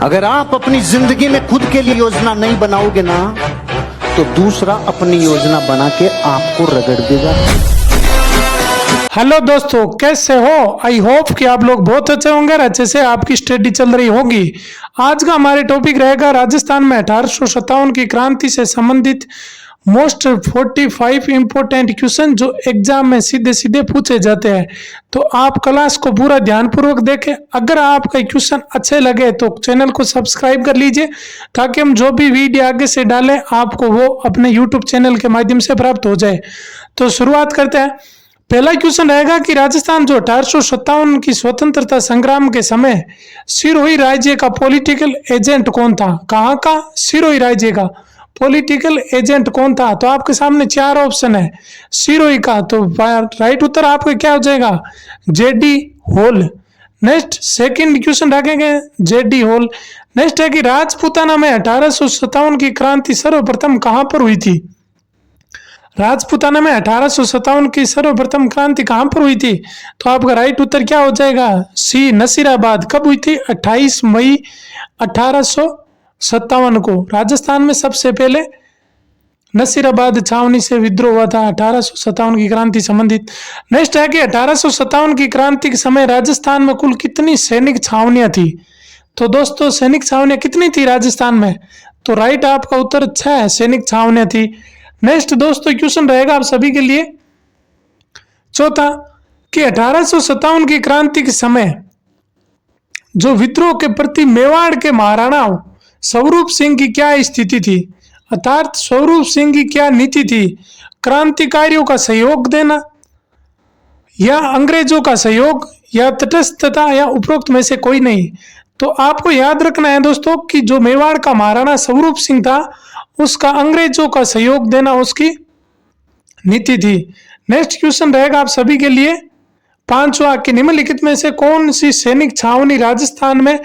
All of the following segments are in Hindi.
हेलो दोस्तों, कैसे हो? आई होप कि आप लोग बहुत अच्छे होंगे और अच्छे से आपकी स्टडी चल रही होगी। आज का हमारे टॉपिक रहेगा राजस्थान में 1857 की क्रांति से संबंधित मोस्ट 45 इंपॉर्टेंट क्वेश्चन जो एग्जाम में सीधे सीधे पूछे जाते हैं। तो आप क्लास को पूरा ध्यानपूर्वक देखें। अगर आपका क्वेश्चन अच्छे लगे तो चैनल को सब्सक्राइब कर लीजिए, ताकि हम जो भी वीडियो आगे से डालें आपको वो अपने यूट्यूब चैनल के माध्यम से प्राप्त हो जाए। तो शुरुआत करते हैं। पहला क्वेश्चन रहेगा कि राजस्थान जो 1857 की स्वतंत्रता संग्राम के समय सिरोही राज्य का पॉलिटिकल एजेंट कौन था? कहाँ का? सिरोही राज्य का पॉलिटिकल एजेंट कौन था? तो आपके सामने चार ऑप्शन है सिरोही का। तो राइट उत्तर आपका क्या हो जाएगा? जेडी होल। नेक्स्ट सेकंड क्वेश्चन रखेंगे जेडी होल। नेक्स्ट है कि राजपूताना में 1857 की क्रांति सर्वप्रथम कहां पर हुई थी? राजपूताना में 1857 की सर्वप्रथम क्रांति कहां पर हुई थी? तो आपका राइट उत्तर क्या हो जाएगा? सी नसीराबाद। कब हुई थी? 28 मई 1857 को राजस्थान में सबसे पहले नसीराबाद छावनी से विद्रोह हुआ था 1857 की क्रांति संबंधित। नेक्स्ट है कि 1857 की क्रांति के समय राजस्थान में कुल कितनी सैनिक छावनियां थी? तो दोस्तों सैनिक छावनियां कितनी थी राजस्थान में? तो राइट आपका उत्तर 6 सैनिक छावनियां थी। नेक्स्ट दोस्तों क्वेश्चन रहेगा आप सभी के लिए चौथा कि 1857 की क्रांति के समय जो विद्रोह के प्रति मेवाड़ के महाराणा स्वरूप सिंह की क्या स्थिति थी? अर्थात स्वरूप सिंह की क्या नीति थी? क्रांतिकारियों का सहयोग देना, या अंग्रेजों का सहयोग, या तटस्थता, या उपरोक्त में से कोई नहीं? तो आपको याद रखना है दोस्तों कि जो मेवाड़ का महाराणा स्वरूप सिंह था उसका अंग्रेजों का सहयोग देना उसकी नीति थी। नेक्स्ट क्वेश्चन रहेगा आप सभी के लिए पांचवा कि निम्नलिखित में से कौन सी सैनिक छावनी राजस्थान में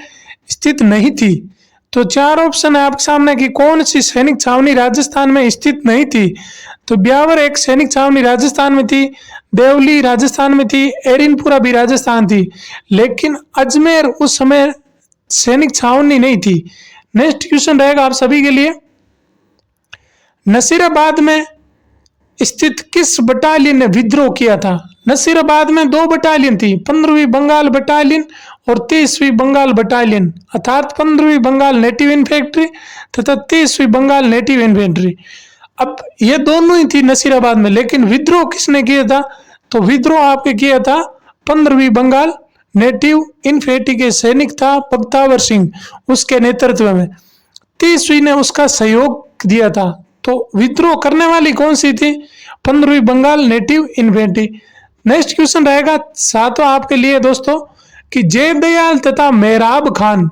स्थित नहीं थी? तो चार ऑप्शन है आपके सामने कि कौन सी सैनिक छावनी राजस्थान में स्थित नहीं थी। तो ब्यावर एक सैनिक छावनी राजस्थान में थी, देवली राजस्थान में थी, एरिनपुरा भी राजस्थान थी, लेकिन अजमेर उस समय सैनिक छावनी नहीं थी। नेक्स्ट क्वेश्चन रहेगा आप सभी के लिए नसीराबाद में स्थित किस बटालियन ने विद्रोह किया था? नसीराबाद में दो बटालियन थी, 15वीं बंगाल बटालियन और 30वीं बंगाल बटालियन, अर्थात 15वीं बंगाल नेटिव इन्फेंट्री तथा 30वीं बंगाल नेटिव इन्फेंट्री। अब ये दोनों ही थी नसीराबाद में, लेकिन विद्रोह किसने किया था? तो विद्रोह आपके किया था 15वीं बंगाल नेटिव इन्फेंट्री के सैनिक था बख्तावर सिंह, उसके नेतृत्व में। 30वीं ने उसका सहयोग दिया था। तो विद्रोह करने वाली कौन सी थी? 15वीं Bengal native infantry. Next question रहेगा सातवां आपके लिए दोस्तों कि जयदयाल तथा मेहराब खान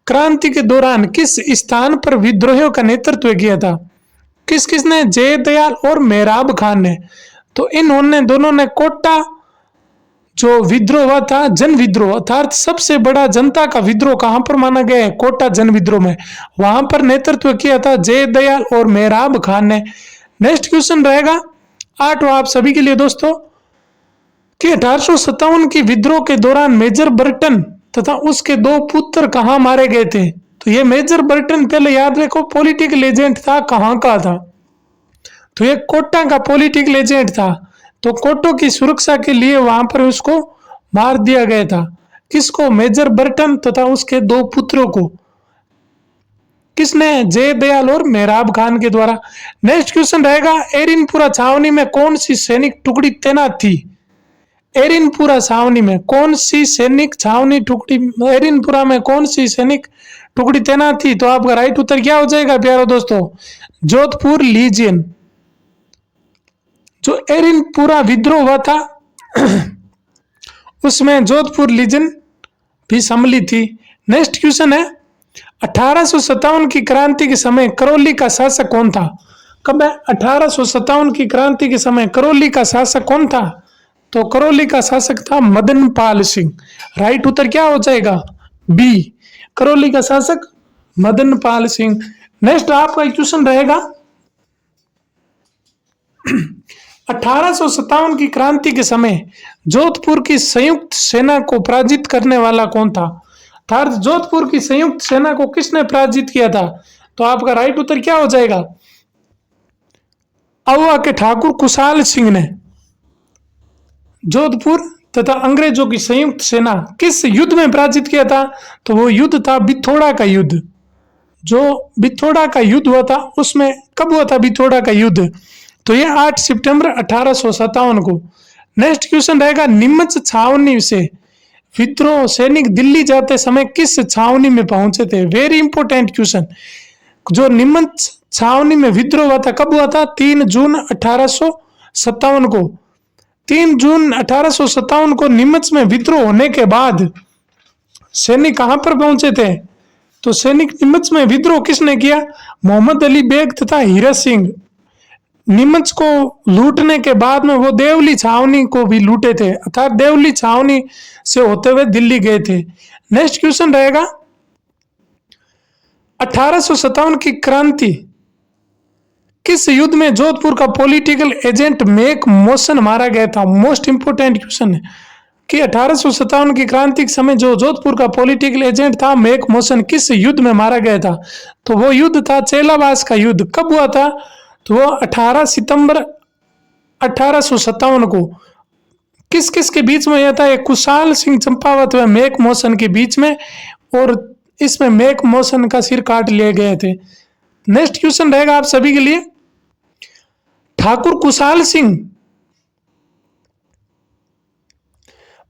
क्रांति के दौरान किस स्थान पर विद्रोहियों का नेतृत्व किया था? किस किसने? जयदयाल और मेहराब खान ने। तो इन्होंने दोनों ने कोटा जो विद्रोह हुआ था, जन विद्रोह, अर्थात सबसे बड़ा जनता का विद्रोह कहां पर माना गया है? कोटा जन विद्रोह में। वहां पर नेतृत्व किया था जयदयाल और मेहराब खान ने। नेक्स्ट क्वेश्चन रहेगा आठवां आप सभी के लिए दोस्तों कि 1857 की विद्रोह के दौरान मेजर बर्टन तथा उसके दो पुत्र कहां मारे गए थे? तो ये मेजर बर्टन पहले याद रखो पॉलिटिकल एजेंट था, कहां का था? तो ये कोटा का पॉलिटिकल एजेंट था। तो कोटो की सुरक्षा के लिए वहां पर उसको मार दिया गया था। किसको? मेजर बर्टन तथा उसके दो पुत्रों को। किसने? जयदयाल और मेहराब खान के द्वारा। नेक्स्ट क्वेश्चन रहेगा एरिनपुरा छावनी में कौन सी सैनिक टुकड़ी तैनात थी? एरिनपुरा छावनी में कौन सी सैनिक छावनी टुकड़ी, एरिनपुरा में कौन सी सैनिक टुकड़ी तैनात थी? तो आपका राइट उत्तर क्या हो जाएगा प्यारो दोस्तों? जोधपुर लीजियन। जो एरिनपुरा विद्रोह हुआ था उसमें जोधपुर लीजन भी सम्मिलित थी। नेक्स्ट क्वेश्चन है 1857 की क्रांति के समय करौली का शासक कौन था? कब है? 1857 की क्रांति के समय करौली का शासक कौन था? तो करौली का शासक था मदन पाल सिंह। राइट उत्तर क्या हो जाएगा? बी, करौली का शासक मदन पाल सिंह। नेक्स्ट आपका क्वेश्चन रहेगा 1857 की क्रांति के समय जोधपुर की संयुक्त सेना को पराजित करने वाला कौन था? अर्थात जोधपुर की संयुक्त सेना को किसने पराजित किया था? तो आपका राइट उत्तर क्या हो जाएगा? अहुआ के ठाकुर कुशाल सिंह ने जोधपुर तथा अंग्रेजों की संयुक्त सेना किस युद्ध में पराजित किया था? तो वो युद्ध था बिथोड़ा का युद्ध। जो बिथोड़ा का युद्ध हुआ था उसमें कब हुआ था बिथोड़ा का युद्ध? तो ये 8 सितंबर 1857 को। नेक्स्ट क्वेश्चन रहेगा, नीमच छावनी से विद्रोह सैनिक दिल्ली जाते समय किस छावनी में पहुंचे थे? Very important question. जो नीमच छावनी में विद्रोह हुआ था कब हुआ था? 3 जून 1857 को। 3 जून 1857 को नीमच में विद्रोह होने के बाद सैनिक कहां पर पहुंचे थे? तो सैनिक नीमच में विद्रोह किसने किया? मोहम्मद अली बेग तथा हीरा सिंह। नीमच को लूटने के बाद में वो देवली छावनी को भी लूटे थे, अर्थात देवली छावनी से होते हुए दिल्ली गए थे। नेक्स्ट क्वेश्चन रहेगा, 1857 की क्रांति किस युद्ध में जोधपुर का पॉलिटिकल एजेंट मेक मोशन मारा गया था? मोस्ट इंपोर्टेंट क्वेश्चन है कि 1857 की क्रांति के समय जो जोधपुर का पॉलिटिकल एजेंट था मेक मोशन किस युद्ध में मारा गया था? तो वो युद्ध था चेलावास का युद्ध। कब हुआ था? तो वो 18 सितंबर 1857 को। किस किस के बीच में यह था? एक कुशाल सिंह चंपावत व मेक मोशन के बीच में, और इसमें मेक मोशन का सिर काट लिए गए थे। नेक्स्ट क्वेश्चन रहेगा आप सभी के लिए, ठाकुर कुशाल सिंह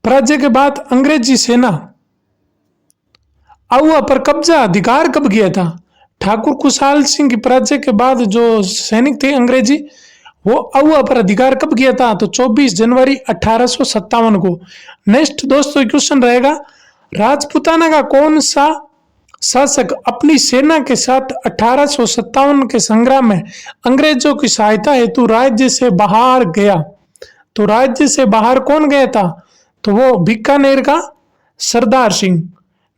पराजय के बाद अंग्रेजी सेना अहुआ पर कब्जा अधिकार कब किया था? ठाकुर कुशाल सिंह की पराजय के बाद जो सैनिक थे अंग्रेजी, वो अहुआ पर अधिकार कब किया था? तो 24 जनवरी 1857 को। नेक्स्ट दोस्तों क्वेश्चन रहेगा, राजपूताना का कौन सा शासक अपनी सेना के साथ 1857 के संग्राम में अंग्रेजों की सहायता हेतु राज्य से बाहर गया? तो राज्य से बाहर कौन गया था? तो वो बीकानेर का Sardar Singh.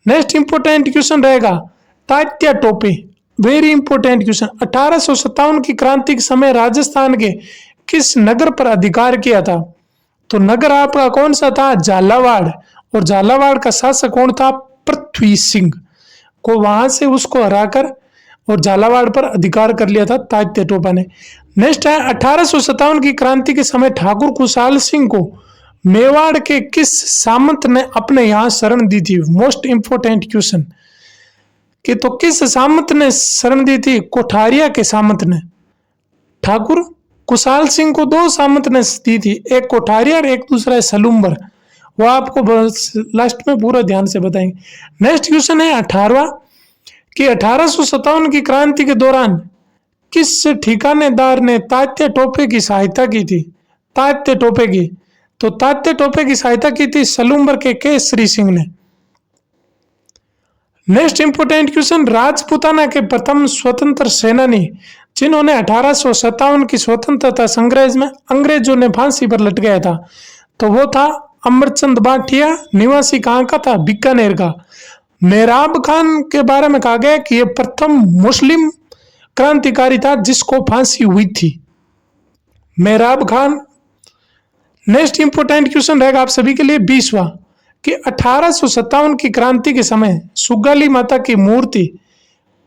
Next important question रहेगा, Tatya Tope. Very important question. 1857 की क्रांति के समय राजस्थान के किस नगर पर अधिकार किया था? तो नगर आपका कौन सा था? झालावाड़। और झालावाड़ का शासक कौन था? पृथ्वी सिंह को वहां से उसको हराकर और झालावाड़ पर अधिकार कर लिया था तात्या टोपा ने। नेक्स्ट है, 1857 की क्रांति के समय ठाकुर कुशाल सिंह को मेवाड़ के किस सामंत ने अपने यहां शरण दी थी? मोस्ट इंपोर्टेंट क्वेश्चन कि तो किस सामंत ने शरण दी थी? कोठारिया के सामंत ने। ठाकुर कुशाल सिंह को 2 सामंत ने दी थी, एक कोठारिया और एक दूसरा है सलूम्बर। वो आपको लास्ट में पूरा ध्यान से बताएंगे। नेक्स्ट क्वेश्चन है 18वां कि 1857 की क्रांति के दौरान किस ठिकानेदार ने तात्या टोपे की सहायता की थी? तात्या टोपे की। तो तात्या टोपे की सहायता की थी सलूम्बर के केसरी सिंह ने। नेक्स्ट इंपोर्टेंट क्वेश्चन, राजपूताना के प्रथम स्वतंत्र सेनानी जिन्होंने 1857 की स्वतंत्रता संग्राम में अंग्रेजों ने फांसी पर लटकाया था, तो वो था अमरचंद भाटिया। निवासी कहाँ का था? बीकानेर का। मेहराब खान के बारे में कहा गया कि यह प्रथम मुस्लिम क्रांतिकारी था जिसको फांसी हुई थी, मेहराब खान। नेक्स्ट इंपोर्टेंट क्वेश्चन रहेगा आप सभी के लिए 20वां कि 1857 की क्रांति के समय सुगाली माता की मूर्ति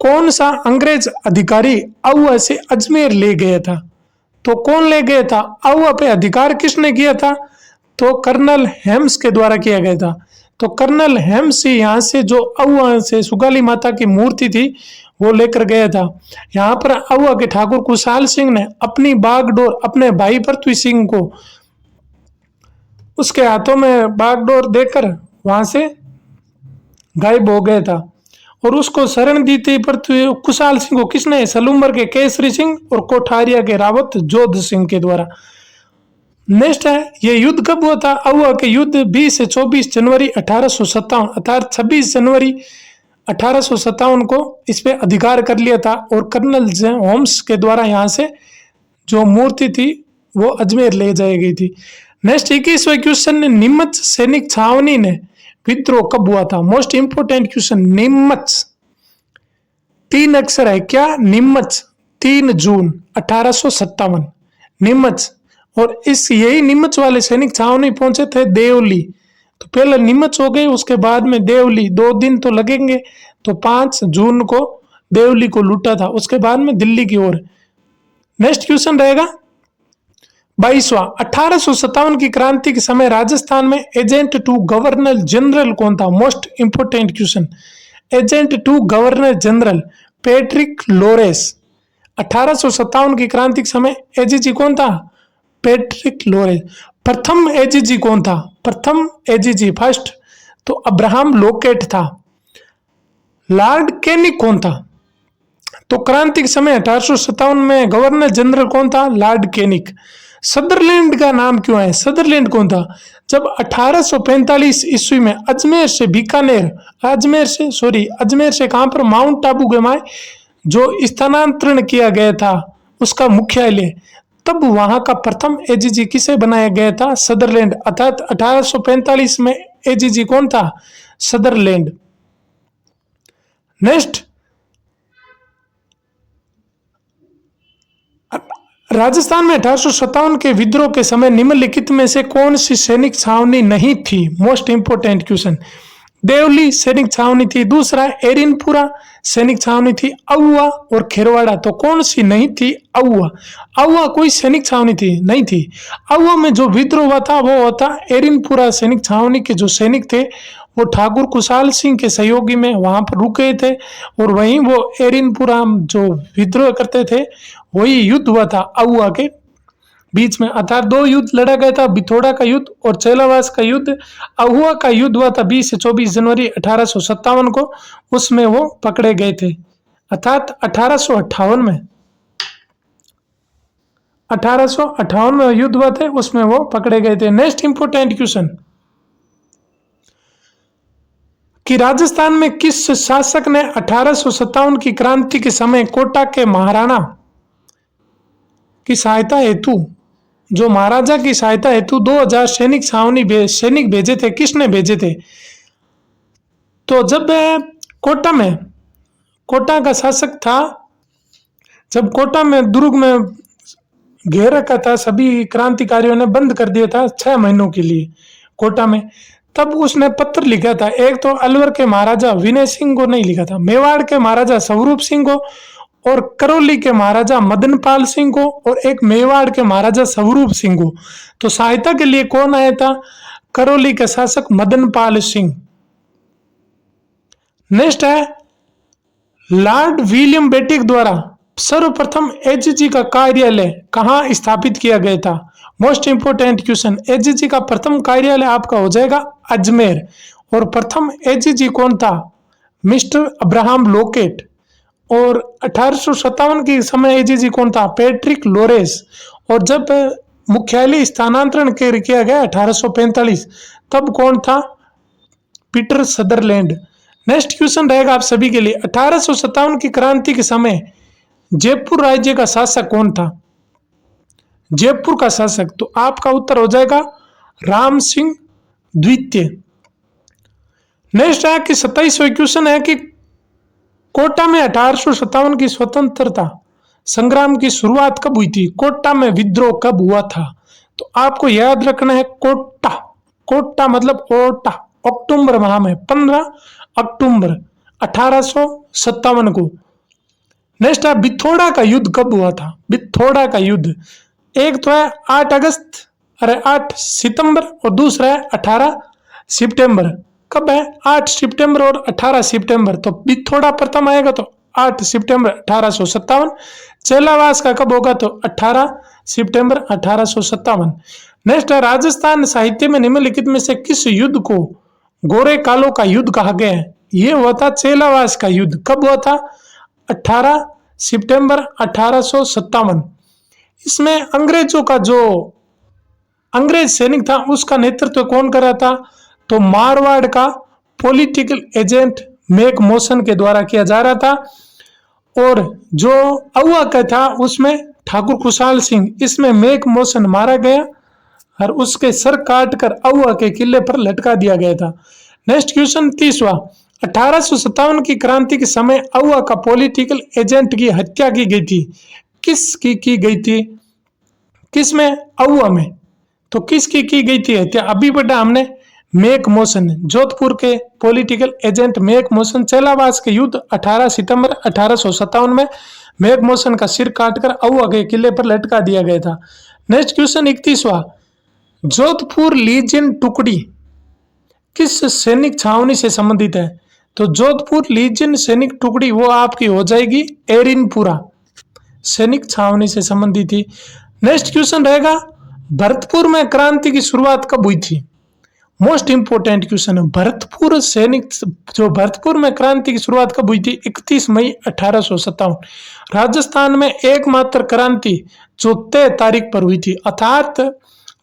कौन सा अंग्रेज अधिकारी अहुआ से अजमेर ले गया था? तो कौन ले गया था? अहुआ पे अधिकार किसने किया था? तो कर्नल हेम्स के द्वारा किया गया था। तो कर्नल हेम्स यहाँ से जो अहुआ से सुगाली माता की मूर्ति थी वो लेकर गया था। यहाँ पर अहुआ के ठाकुर कुशाल सिंह ने अपनी बागडोर अपने भाई पृथ्वी सिंह को उसके हाथों में बागडोर देकर वहां से गायब हो गया था और उसको शरण दी थी पृथ्वी कुशाल सिंह को किसने? सलूम्बर के केसरी सिंह और कोठारिया के रावत जोध सिंह के द्वारा। नेक्स्ट है, ये युद्ध कब हुआ था? अहुआ के युद्ध 20 से 24 जनवरी 1857 अर्थात 26 जनवरी 1857 को इस पे अधिकार कर लिया था और कर्नल होम्स के द्वारा यहाँ से जो मूर्ति थी वो अजमेर ले जाई गई थी। नेक्स्ट 21वां क्वेश्चन, नीमच सैनिक छावनी ने विद्रोह कब हुआ था? Most important question. नीमच 3 अक्षर है क्या? नीमच 3 जून 1857 नीमच। और इस यही नीमच वाले सैनिक छावनी पहुंचे थे देवली। तो पहले नीमच हो गई, उसके बाद में देवली, 2 दिन तो लगेंगे, तो 5 जून को देवली को लूटा था, उसके बाद में दिल्ली की ओर। नेक्स्ट क्वेश्चन रहेगा 22वां, 1857 की क्रांति के समय राजस्थान में एजेंट टू गवर्नर जनरल कौन था? Most important question. Agent to governor general Patrick Lawrence. 1857 की क्रांति के समय एजीजी कौन था? Patrick Lowry. प्रथम एजीजी कौन था? प्रथम एजीजी फर्स्ट तो अब्राहम लोकेट था। लॉर्ड कैनिंग कौन था? तो क्रांति के समय 1857 में गवर्नर जनरल कौन था? Lord Canning. सदरलैंड का नाम क्यों है? सदरलैंड कौन था? जब 1845 ईस्वी में अजमेर से बीकानेर, अजमेर से कहां पर? माउंट आबू गमाए जो स्थानांतरण किया गया था उसका मुख्यालय, तब वहां का प्रथम एजीजी किसे बनाया गया था? सदरलैंड। अर्थात 1845 में एजीजी कौन था? सदरलैंड। नेक्स्ट, राजस्थान में 1857 के विद्रोह के समय निम्नलिखित में से कौन सी सैनिक छावनी नहीं थी? Most important question. देवली सैनिक छावनी थी, दूसरा एरिनपुरा सैनिक छावनी थी, अहुआ और खेरवाड़ा। तो कौन सी नहीं थी? अहुआ। अहुआ कोई सैनिक छावनी थी? नहीं थी। अहुआ में जो विद्रोह हुआ था वो होता एरिनपुरा सैनिक छावनी के जो सैनिक थे वो ठाकुर कुशाल सिंह के सहयोगी में वहां पर रुके थे और वहीं वो एरिनपुरा जो विद्रोह करते थे वही युद्ध हुआ था अहुआ के बीच में। अर्थात 2 युद्ध लड़ा गया था, बिथोड़ा का युद्ध और चेलावास का युद्ध। अहुआ का युद्ध हुआ था 20 से 24 जनवरी 1857 को, उसमें वो पकड़े गए थे। अर्थात 1858 में युद्ध हुआ थे, उसमें वो पकड़े गए थे। नेक्स्ट इंपोर्टेंट क्वेश्चन कि राजस्थान में किस शासक ने 1857 की क्रांति के समय कोटा के महाराणा की सहायता हेतु, जो महाराजा की सहायता हेतु 2000 सैनिक भेजे थे? किसने भेजे थे? तो जब कोटा का शासक था, जब कोटा में दुर्ग में घेर रखा था, सभी क्रांतिकारियों ने बंद कर दिया था 6 महीनों के लिए कोटा में, तब उसने पत्र लिखा था। एक तो अलवर के महाराजा विनय सिंह को नहीं लिखा था, मेवाड़ के महाराजा स्वरूप सिंह को और करौली के महाराजा मदनपाल सिंह को और एक मेवाड़ के महाराजा स्वरूप सिंह को। तो सहायता के लिए कौन आया था? करौली के शासक मदनपाल सिंह। नेक्स्ट है लॉर्ड विलियम बेटिक द्वारा सर्वप्रथम एजीजी का कार्यालय कहां स्थापित किया गया था? Most important question. एजीजी का प्रथम कार्यालय आपका हो जाएगा अजमेर और प्रथम एजीजी कौन था? Mister Abraham locate. और 1857 के समय एजीजी कौन था? Patrick Lowry. और जब मुख्यालय स्थानांतरण किया गया 1845 तब कौन था? Peter Sutherland. नेक्स्ट क्वेश्चन रहेगा आप सभी के लिए 1857 की क्रांति के समय जयपुर राज्य का शासक कौन था? जयपुर का शासक, तो आपका उत्तर हो जाएगा राम सिंह द्वितीय। नेक्स्ट है कि 27वां क्वेश्चन है कि कोटा में 1857 की स्वतंत्रता संग्राम की शुरुआत कब हुई थी? कोटा में विद्रोह कब हुआ था? तो आपको याद रखना है कोटा मतलब ओटा, अक्टूबर माह में 15 अक्टूबर 1857 को। नेक्स्ट है बिथोड़ा का युद्ध कब हुआ था? बिथोड़ा का युद्ध एक तो है 8 सितंबर और दूसरा है 18 सितंबर। कब है? 8 सितंबर और 18 सितंबर। तो बिथोड़ा प्रथम आएगा तो 8 सितंबर 1857। चेलावास का कब होगा? तो 18 सितंबर 1857। नेक्स्ट है राजस्थान साहित्य में निम्नलिखित में से किस युद्ध को गोरे कालों का युद्ध कहा गया है? ये हुआ था चेलावास का युद्ध। कब हुआ था? 18 सितंबर 1857। इसमें अंग्रेजों का जो अंग्रेज सैनिक था उसका नेतृत्व कौन कर रहा था? तो मारवाड़ का पॉलिटिकल एजेंट मेक मोशन के द्वारा किया जा रहा था। और जो अहुआ का था उसमें ठाकुर खुशहाल सिंह, इसमें मेक मोशन मारा गया और उसके सर काट कर अहुआ के किले पर लटका दिया गया था। नेक्स्ट क्वेश्चन 30वां, 1857 की क्रांति के समय अहुआ का पॉलिटिकल एजेंट की हत्या की गई थी। किसकी की गई थी? किसमें? अहुआ में। तो किसकी की गई थी हत्या? अभी बेटा हमने मेक मोशन, जोधपुर के political agent make motion, Chelawas के युद्ध 18 सितंबर 1857 में मेक मोशन का सिर काटकर अहुआ के किले पर लटका दिया गया था। नेक्स्ट क्वेश्चन 31वां, जोधपुर लीजियन टुकड़ी किस सैनिक छावनी से संबंधित है? तो जोधपुर लीजियन सैनिक टुकड़ी वो आपकी हो जाएगी एरिनपुरा सैनिक छावनी से संबंधित थी। नेक्स्ट क्वेश्चन रहेगा, भरतपुर में क्रांति की शुरुआत कब हुई थी? मोस्ट इंपोर्टेंट क्वेश्चन है, भरतपुर में क्रांति की शुरुआत कब हुई थी? 31 मई 1857। राजस्थान में एकमात्र क्रांति जो तय तारीख पर हुई थी, अर्थात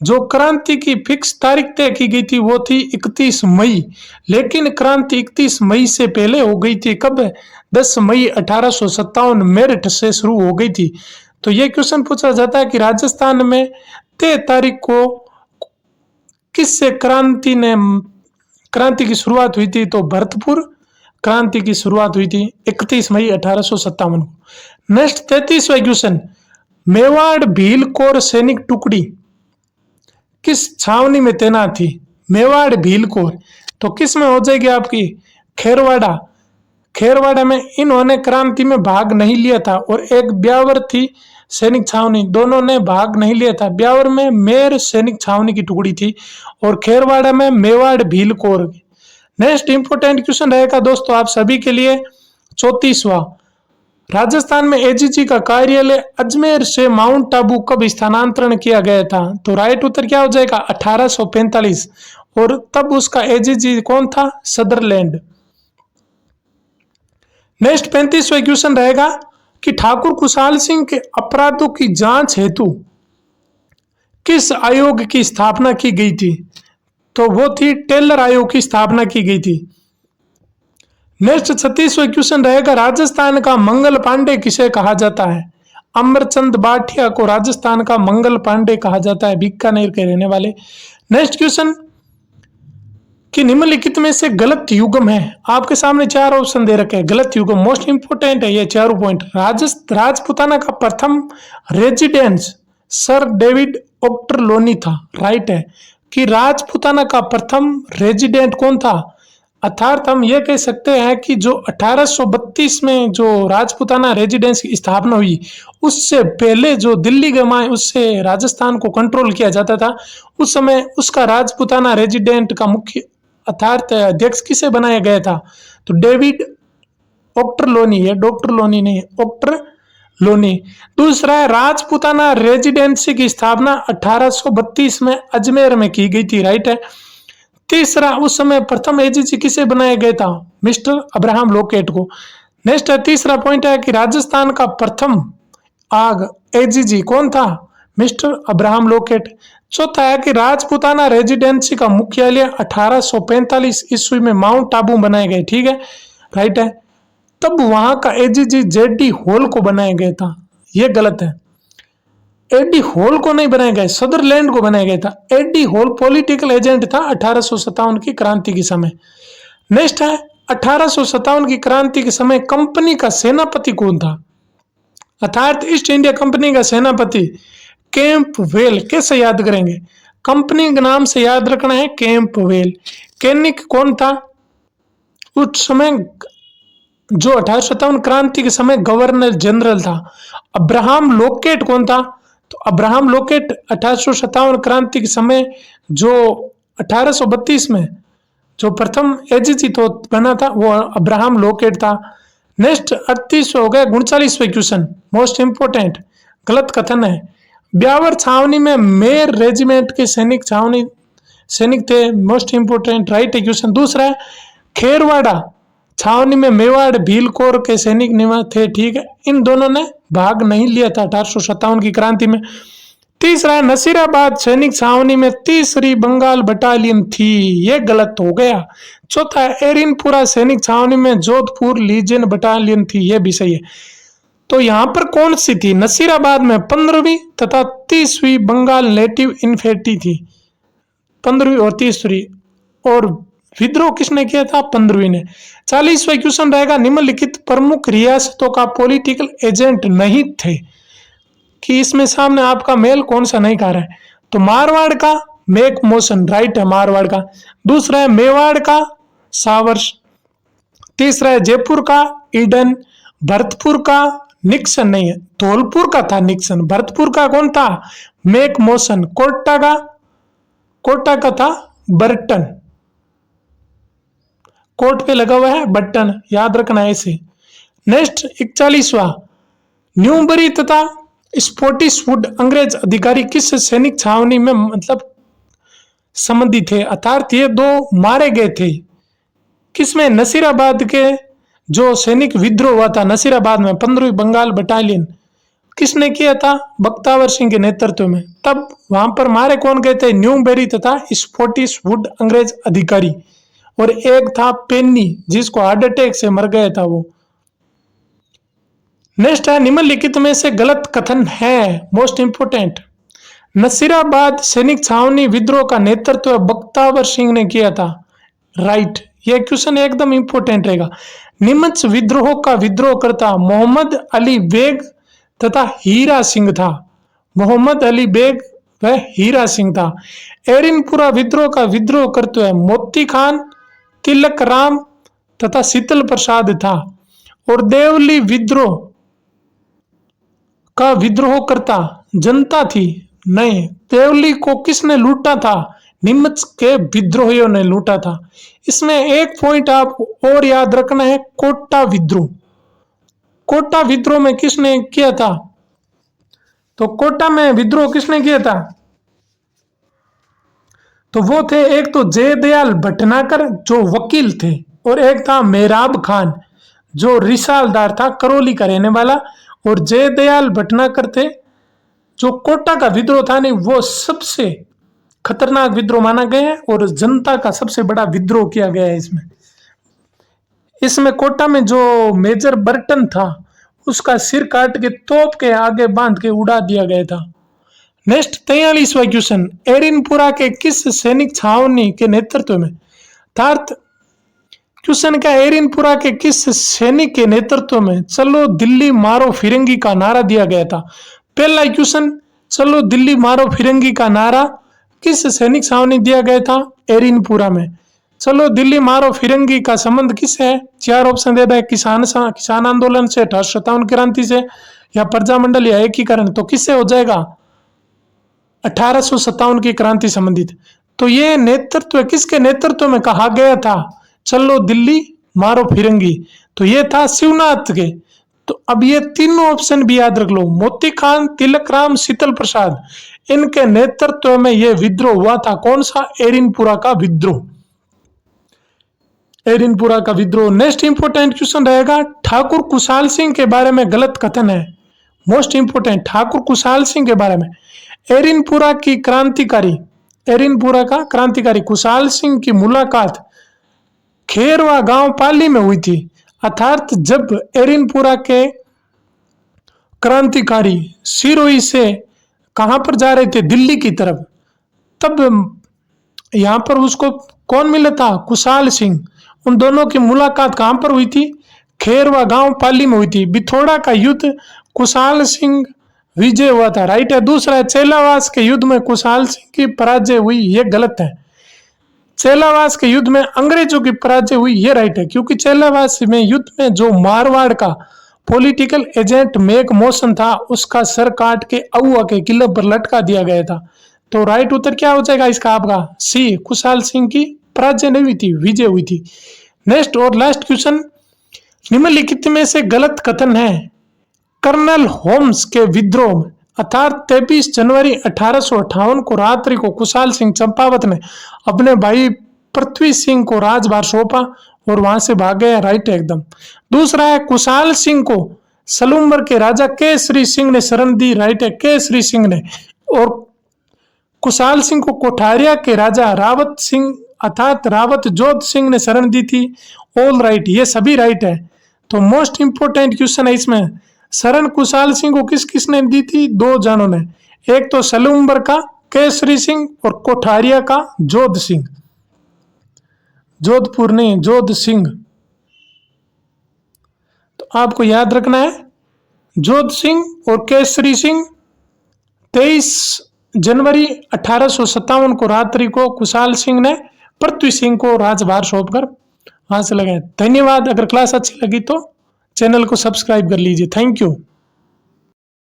जो क्रांति की फिक्स तारीख तय की गई थी वो थी 31 मई, लेकिन क्रांति 31 मई से पहले हो गई थी। कब? 10 मई 1857 मेरठ से शुरू हो गई थी। तो ये क्वेश्चन पूछा जाता है कि राजस्थान में तय तारीख को किससे क्रांति की शुरुआत हुई थी? तो भरतपुर क्रांति की शुरुआत हुई थी 31 मई 1857 को। नेक्स्ट 33वां क्वेश्चन, मेवाड़ भील कोर सैनिक टुकड़ी किस छावनी में तैनात थी? मेवाड़ भील कोर तो किस में हो जाएगी आपकी? खेरवाड़ा। खेरवाड़ा में इन्होंने क्रांति में भाग नहीं लिया था, और एक ब्यावर थी सैनिक छावनी, दोनों ने भाग नहीं लिया था। ब्यावर में मेर सैनिक छावनी की टुकड़ी थी और खेरवाड़ा में Mewar Bhil core. Next important question रहेगा दोस्तों आप सभी के लिए 34वां, राजस्थान में एजीजी का कार्यालय अजमेर से माउंट आबू कब स्थानांतरण किया गया था? तो राइट उत्तर क्या हो जाएगा? 1845। और तब उसका एजीजी कौन था? सदरलैंड। नेक्स्ट 35वां क्वेश्चन रहेगा कि ठाकुर खुशहाल सिंह के अपराधों की जांच हेतु किस आयोग की स्थापना की गई थी? तो वो थी टेलर आयोग की स्थापना की गई थी। नेक्स्ट 36वां क्वेश्चन रहेगा, राजस्थान का मंगल पांडे किसे कहा जाता है? अमरचंद बाठिया को राजस्थान का मंगल पांडे कहा जाता है, बीकानेर के रहने वाले। नेक्स्ट क्वेश्चन कि निम्नलिखित में से गलत युग्म है? आपके सामने 4 ऑप्शन दे रखे हैं। गलत युग्म मोस्ट इंपोर्टेंट है ये चारों पॉइंट। राजपुताना का प्रथम रेजिडेंस सर डेविड ओक्टरलोनी था, राइट है कि राजपुताना का प्रथम रेजिडेंट कौन था? अर्थात हम ये कह सकते हैं कि जो 1832 में जो राजपुताना रेजिडेंस की स्थापना हुई, उससे पहले जो दिल्ली गमाए उससे राजस्थान को कंट्रोल किया जाता था, उस समय उसका राजपुताना रेजिडेंट का मुख्य अर्थात अध्यक्ष किसे बनाया गया था? तो डेविड ओक्टरलोनी है, डॉक्टर लोनी नहीं, ओक्टरलोनी। दूसरा है, राजपुताना रेजिडेंसी की स्थापना 1832 में अजमेर में की गई थी, राइट है। तीसरा, उस समय प्रथम एजीजी किसे बनाया गया था? मिस्टर अब्राहम लोकेट को। नेक्स्ट है, तीसरा पॉइंट है कि राजस्थान का प्रथम आग एजीजी कौन था? Mister Abraham locate. चौथा है कि राजपुताना रेजिडेंसी का मुख्यालय 1845 ईस्वी में माउंट आबू बनाए गए, ठीक है, राइट है। तब वहां का एजीजी जेडी हॉल को बनाया गया था, यह गलत है। एडी हॉल को नहीं बनाया गया, सदरलैंड को बनाया गया था। एडी हॉल पॉलिटिकल एजेंट था 1857 की क्रांति के समय। नेक्स्ट है, 1857 की क्रांति के समय कंपनी का सेनापति कौन था? अर्थात ईस्ट इंडिया कंपनी का सेनापति कैंपवेल। कैसे याद करेंगे? कंपनी के नाम से याद रखना है, कैंपवेल। कैनिक कौन था? उस समय जो 1857 क्रांति के समय गवर्नर जनरल था। अब्राहम लोकेट कौन था? तो अब्राहम लोकेट 1857 क्रांति के समय जो 1832 में जो प्रथम एजीजी तो बना था वो अब्राहम लोकेट था। नेक्स्ट 38 हो गया। 39वां क्वेश्चन मोस्ट इंपोर्टेंट, गलत कथन है। ब्यावर छावनी में मेर रेजिमेंट के सैनिक थे, मोस्ट इंपोर्टेंट, राइट है क्वेश्चन। दूसरा है, खेरवाड़ा छावनी में मेवाड़ भील कोर के सैनिक थे, ठीक है, इन दोनों ने भाग नहीं लिया था 1857 की क्रांति में। तीसरा है, नसीराबाद सैनिक छावनी में तीसरी बंगाल बटालियन थी, यह गलत हो गया। चौथा है, एरिनपुरा सैनिक छावनी में जोधपुर लीजियन बटालियन थी, यह भी सही है। तो यहां पर कौन सी थी? नसीराबाद में 15वीं तथा 30वीं बंगाल नेटिव इन्फेंट्री थी, 15वीं और 30वीं, और विद्रोह किसने किया था? 15वीं ने। 40वां क्वेश्चन रहेगा, निम्नलिखित प्रमुख रियासतों का पॉलिटिकल एजेंट नहीं थे, कि इसमें सामने आपका मेल कौन सा नहीं खा रहा है? तो मारवाड़ का मेक मोशन, राइट है मारवाड़ का। दूसरा है मेवाड़ का सावर्स। तीसरा है जयपुर का ईडन। भरतपुर का निक्सन नहीं है, धौलपुर का था निक्सन। भरतपुर का कौन था? Make motion. कोटा का था बर्टन। कोट पे लगा हुआ है बटन, याद रखना है इसे। नेक्स्ट 41वां, न्यूबरी तथा स्पोटिसवुड अंग्रेज अधिकारी किस सैनिक छावनी में मतलब संबंधित थे, अर्थात ये दो मारे गए थे। किसमें? नसीराबाद के जो सैनिक विद्रोह हुआ था नसीराबाद में, 15वीं बंगाल बटालियन, किसने किया था? बख्तावर सिंह के नेतृत्व में। तब वहां पर मारे कौन गए थे? न्यूबेरी तथा स्पोटिसवुड अंग्रेज अधिकारी। और एक था पेन्नी, जिसको हार्ट अटैक से मर गया था वो। नेक्स्ट है निम्नलिखित में से गलत कथन है, मोस्ट इंपोर्टेंट। नसीराबाद सैनिक छावनी विद्रोह का नेतृत्व बख्तावर सिंह ने किया था, राइट। यह क्वेश्चन एकदम इंपोर्टेंट रहेगा। निमच विद्रोह का विद्रोह करता मोहम्मद अली बेग तथा हीरा सिंह था। मोहम्मद अली बेग वह हीरा सिंह था। एरिनपुरा विद्रोह का विद्रोह करते हुए मोती खान, तिलक राम तथा शीतल प्रसाद था। और देवली विद्रोह का विद्रोह करता जनता थी, नहीं। देवली को किसने लूटा था? निमच के विद्रोहियों ने लूटा था। इसमें एक पॉइंट आप और याद रखना है, कोटा विद्रोह। कोटा विद्रोह में किसने किया था? तो कोटा में विद्रोह किसने किया था? तो वो थे एक तो जयदयाल भटनागर जो वकील थे, और एक था मेहराब खान जो रिसालदार था, करौली का रहने वाला। और जयदयाल भटनागर थे जो कोटा का विद्रोह था नहीं, वो सबसे खतरनाक विद्रोह माना गया है और जनता का सबसे बड़ा विद्रोह किया गया है इसमें कोटा में जो मेजर बर्टन था उसका सिर काट के तोप के आगे बांध के उड़ा दिया गया था। नेक्स्ट 43वां क्वेश्चन, एरिनपुरा के किस सैनिक छावनी के नेतृत्व में, अर्थात क्वेश्चन का एरिनपुरा के किस सैनिक के नेतृत्व में चलो दिल्ली मारो फिरंगी का नारा दिया गया था? पहला क्वेश्चन, चलो दिल्ली मारो फिरंगी का नारा किस सैनिक छावनी दिया गया था? एरिनपुरा में। चलो दिल्ली मारो फिरंगी का संबंध किस है? 4 ऑप्शन दे रहा है, किसान आंदोलन से, 1857 क्रांति से, या प्रजामंडल, या एकीकरण। तो किससे हो जाएगा? 1857 की क्रांति संबंधित। तो ये नेतृत्व किसके नेतृत्व में कहा गया था चलो दिल्ली मारो फिरंगी? तो ये था शिवनाथ के। तो अब ये तीनों ऑप्शन भी याद रख लो, मोती खान, तिलक राम, शीतल प्रसाद, इनके नेतृत्व में यह विद्रोह हुआ था। कौन सा? एरिनपुरा का विद्रोह। एरिनपुरा का विद्रोह। नेक्स्ट इंपोर्टेंट क्वेश्चन रहेगा, ठाकुर कुशाल सिंह के बारे में गलत कथन है, मोस्ट इंपोर्टेंट। ठाकुर कुशाल सिंह के बारे में, एरिनपुरा का क्रांतिकारी कुशाल सिंह की मुलाकात खेरवा गांव पाली में हुई थी। अर्थात जब एरिनपुरा के क्रांतिकारी सिरोही से कहां पर जा रहे थे? दिल्ली की तरफ। तब यहां पर उसको कौन मिला था? कुशाल सिंह। उन दोनों की मुलाकात कहां पर हुई थी? खेरवा गांव पाली में हुई थी। बिथोड़ा का युद्ध कुशाल सिंह विजय हुआ था, राइट है। दूसरा है चेलावास के युद्ध में कुशाल सिंह की पराजय हुई, ये गलत है। चेलावास के युद्ध में अंग्रेजों की पराजय हुई, ये राइट है, क्योंकि चेलावास में युद्ध में जो मारवाड़ का पॉलिटिकल एजेंट मेक मोशन था उसका सर काट के अहुआ के किले पर लटका दिया गया था। तो राइट उत्तर क्या हो जाएगा इसका? आपका सी, कुशाल सिंह की पराजय नहीं हुई थी, विजय हुई थी। नेक्स्ट और लास्ट क्वेश्चन, निम्नलिखित में से गलत कथन है, कर्नल होम्स के विद्रोह में, अर्थात 23 जनवरी 1858 को रात्रि को कुशाल सिंह चंपावत ने अपने भाई पृथ्वी सिंह को राजभार सौंपा और वहां से भाग गया, राइट है एकदम। दूसरा है कुशाल सिंह को सलूम्बर के राजा केसरी सिंह ने शरण दी, राइट है, केसरी सिंह ने। और कुशाल सिंह को कोठारिया के राजा रावत सिंह अर्थात रावत जोध सिंह ने शरण दी थी, ऑल राइट, ये सभी राइट है। तो मोस्ट इंपोर्टेंट क्वेश्चन है इसमें, शरण कुशाल सिंह को किस किसने दी थी? 2 जनों ने, एक तो सलूम्बर का केसरी सिंह और कोठारिया का जोध सिंह, जोधपुर ने जोध सिंह। तो आपको याद रखना है जोध सिंह और केसरी सिंह 23 जनवरी 1857 को रात्रि को कुशाल सिंह ने पृथ्वी सिंह को राजभार सौंपकर वहां से लगाया। धन्यवाद। अगर क्लास अच्छी लगी तो चैनल को सब्सक्राइब कर लीजिए। Thank you.